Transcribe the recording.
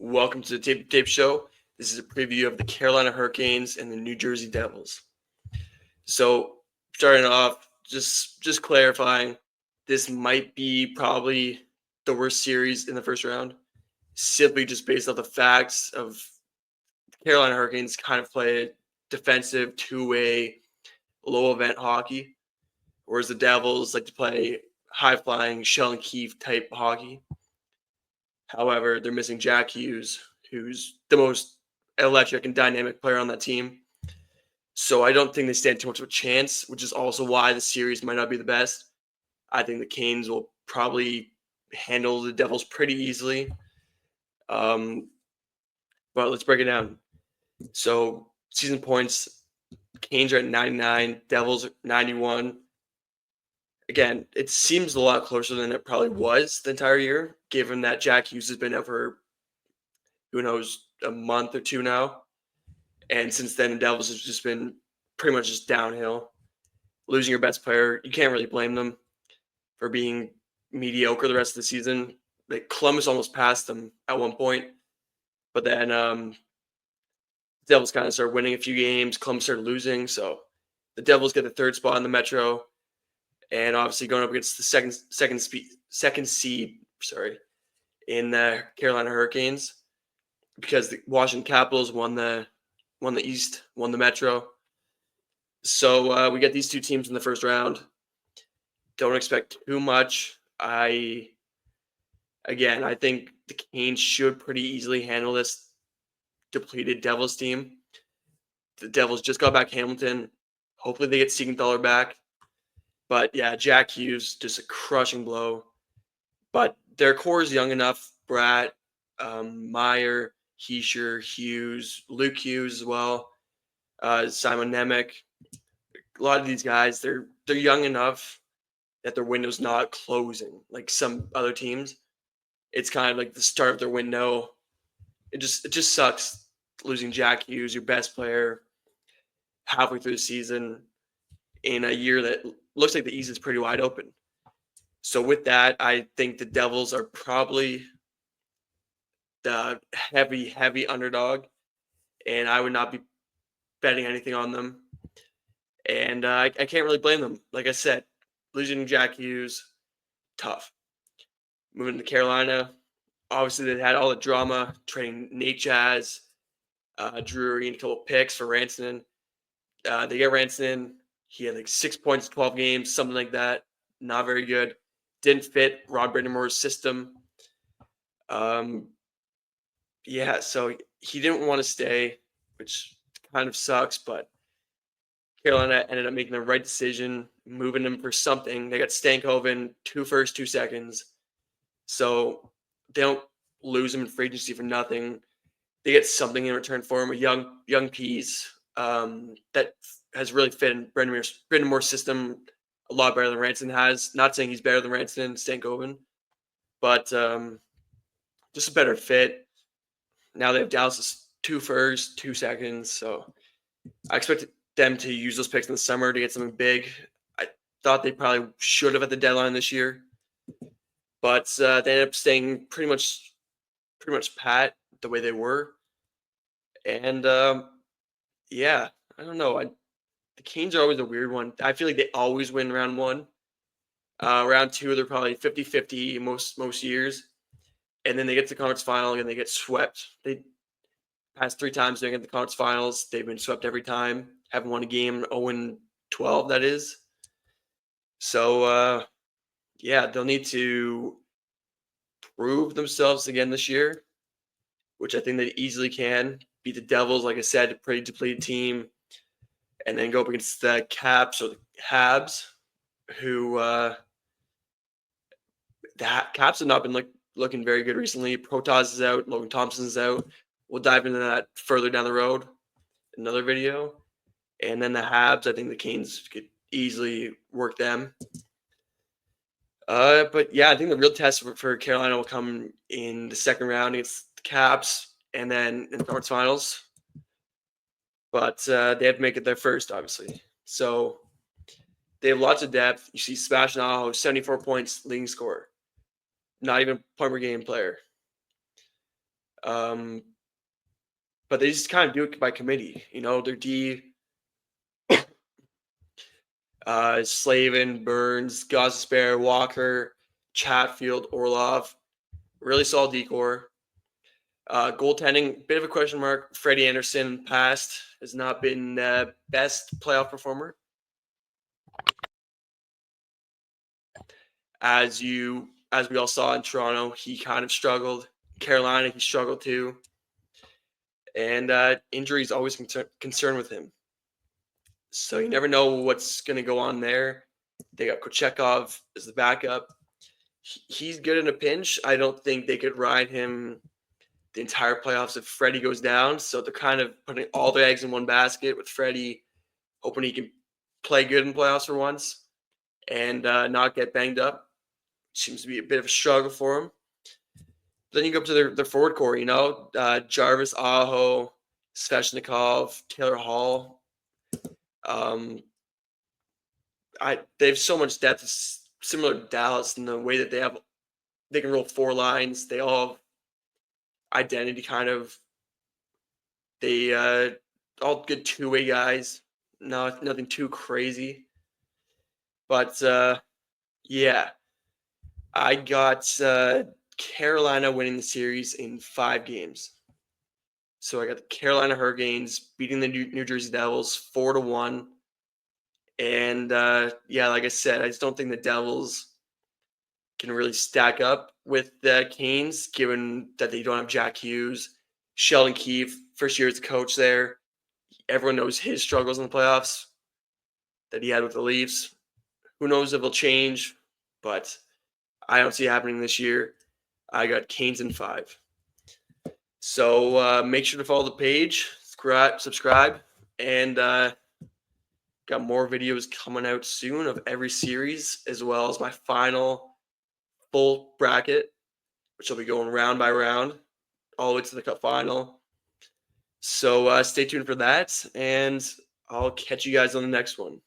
Welcome to the Tape Show. This is a preview of the Carolina Hurricanes and the New Jersey Devils. So, starting off, just clarifying, this might be probably the worst series in the first round, simply just based off the facts of Carolina Hurricanes kind of play defensive, two-way, low-event hockey, whereas the Devils like to play high-flying, shell and Keefe type hockey. However, they're missing Jack Hughes, who's the most electric and dynamic player on that team. So I don't think they stand too much of a chance, which is also why the series might not be the best. I think the Canes will probably handle the Devils pretty easily. Um, but let's break it down. So season points, Canes are at 99, Devils 91. Again, it seems a lot closer than it probably was the entire year, given that Jack Hughes has been out for, who knows, a month or two now. And since then, the Devils have just been pretty much just downhill. Losing your best player, you can't really blame them for being mediocre the rest of the season. Like Columbus almost passed them at one point, but then Devils kind of started winning a few games. Columbus started losing, so the Devils get the third spot in the Metro, and obviously going up against the second seed, in the Carolina Hurricanes, because the Washington Capitals won the East, won the Metro. So we get these two teams in the first round. Don't expect too much. I think the Canes should pretty easily handle this depleted Devils team. The Devils just got back Hamilton. Hopefully they get Siegenthaler back. But yeah, Jack Hughes, just a crushing blow. But their core is young enough. Bratt, Meyer, Heischer, Hughes, Luke Hughes as well, Simon Nemec. A lot of these guys, they're young enough that their window's not closing like some other teams. It's kind of like the start of their window. It just sucks losing Jack Hughes, your best player, halfway through the season in a year that looks like the East is pretty wide open. So with that, I think the Devils are probably the heavy underdog, and I would not be betting anything on them. And I can't really blame them. Like I said, losing Jack Hughes, tough. Moving to Carolina, obviously they had all the drama, trading Nate Jazz, Drury, and a couple picks for Ranson. They get Ranson. He had like 6 points, 12 games, something like that. Not very good. Didn't fit Rod Brind'Amour's system. Yeah, so he didn't want to stay, which kind of sucks, but Carolina ended up making the right decision, moving him for something. They got Stankoven, 2 firsts, 2 seconds. So they don't lose him in free agency for nothing. They get something in return for him, a young piece that has really fit in Brind'Amour's system a lot better than Ranson has. Not saying he's better than Ranson and Stankoven, but just a better fit. Now they have Dallas' 2 firsts, 2 seconds. So I expect them to use those picks in the summer to get something big. I thought they probably should have at the deadline this year, but they ended up staying pretty much pat the way they were. And yeah, I don't know. The Canes are always a weird one. I feel like they always win round one. Round two, they're probably 50-50 most years. And then they get to the conference final and they get swept. They past 3 times they get the conference finals. They've been swept every time. Haven't won a game, 0-12, that is. So, yeah, they'll need to prove themselves again this year, which I think they easily can. Beat the Devils, like I said, a pretty depleted team. And then go up against the Caps or the Habs, who the Caps have not been looking very good recently. Protas is out. Logan Thompson's out. We'll dive into that further down the road, another video. And then the Habs, I think the Canes could easily work them. But yeah, I think the real test for Carolina will come in the second round against the Caps, and then in the conference finals. But they have to make it there first, obviously. So they have lots of depth. You see Sebastian Aho, 74 points, leading scorer. Not even point per game player. But they just kind of do it by committee. Their D, Slavin, Burns, Gostisbehere, Walker, Chatfield, Orlov. Really solid decor. Goaltending, bit of a question mark. Freddie Anderson, past, has not been best playoff performer. As we all saw in Toronto, he kind of struggled. Carolina, he struggled too. And injury is always concerned with him. So you never know what's going to go on there. They got Kochekov as the backup. He's good in a pinch. I don't think they could ride him the entire playoffs if Freddie goes down. So they're kind of putting all their eggs in one basket with Freddie, hoping he can play good in playoffs for once and not get banged up. Seems to be a bit of a struggle for him. Then you go up to their forward core, Jarvis, Aho, Svechnikov, Taylor Hall. They have so much depth. It's similar to Dallas in the way that they can roll four lines. They all have identity kind of. They all good two-way guys. No, nothing too crazy. But yeah, I got Carolina winning the series in 5 games. So I got the Carolina Hurricanes beating the New Jersey Devils 4-1. And yeah, like I said, I just don't think the Devils can really stack up with the Canes, given that they don't have Jack Hughes, Sheldon Keefe, first year as a coach there. Everyone knows his struggles in the playoffs that he had with the Leafs. Who knows if it'll change, but I don't see it happening this year. I got Canes in 5. So make sure to follow the page, subscribe, and got more videos coming out soon of every series, as well as my final full bracket, which will be going round by round, all the way to the cup final. So stay tuned for that, and I'll catch you guys on the next one.